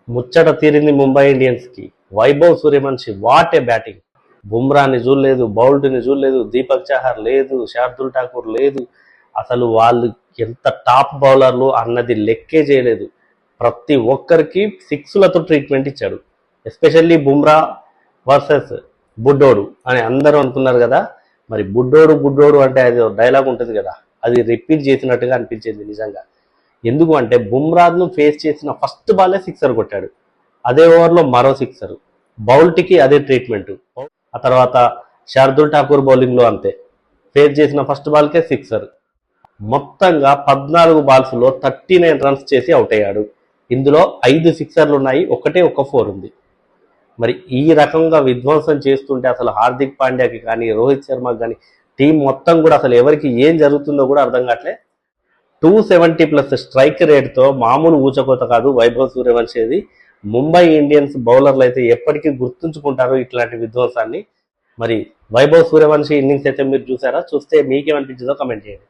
ముచ్చట తీరింది ముంబై ఇండియన్స్ కి. Vaibhav Suryavanshi what a batting. బుమ్రాని చూడలేదు, బౌల్ట్ని చూడలేదు, దీపక్ చహర్ లేదు, శార్దుల్ ఠాకూర్ లేదు. అసలు వాళ్ళు ఎంత టాప్ బౌలర్లు అన్నది లెక్కే చేయలేదు. ప్రతి ఒక్కరికి సిక్స్లతో ట్రీట్మెంట్ ఇచ్చాడు. ఎస్పెషల్లీ బుమ్రా వర్సెస్ బుడ్డోడు అని అందరూ అనుకున్నారు కదా. మరి బుడ్డోడు బుడ్డోడు అంటే అది డైలాగ్ ఉంటుంది కదా, అది రిపీట్ చేసినట్టుగా అనిపించింది నిజంగా. ఎందుకు అంటే బుమ్రాను ఫేస్ చేసిన ఫస్ట్ బాలే సిక్సర్ కొట్టాడు, అదే ఓవర్లో మరో సిక్సర్. బౌల్ట్కి అదే ట్రీట్మెంట్. ఆ తర్వాత శార్దుల్ ఠాకూర్ బౌలింగ్లో అంతే, ఫేస్ చేసిన ఫస్ట్ బాల్కే సిక్సర్. మొత్తంగా 14 బాల్స్లో 39 రన్స్ చేసి అవుట్ అయ్యాడు. ఇందులో 5 సిక్సర్లు ఉన్నాయి, ఒకటే ఒక 4 ఉంది. మరి ఈ రకంగా విధ్వంసం చేస్తుంటే అసలు హార్దిక్ పాండ్యాకి కానీ, రోహిత్ శర్మకి కానీ, టీం మొత్తం కూడా అసలు ఎవరికి ఏం జరుగుతుందో కూడా అర్థం కావట్లే. 270+ స్ట్రైక్ రేట్తో మామూలు ఊచకోత కాదు వైభవ్ సూర్యవంశిది. ముంబై ఇండియన్స్ బౌలర్లు అయితే ఎప్పటికీ గుర్తుంచుకుంటారు ఇట్లాంటి విధ్వంసాన్ని. మరి వైభవ్ సూర్యవంశి ఇన్నింగ్స్ అయితే మీరు చూసారా? చూస్తే మీకేమనిపించిందో కమెంట్ చేయండి.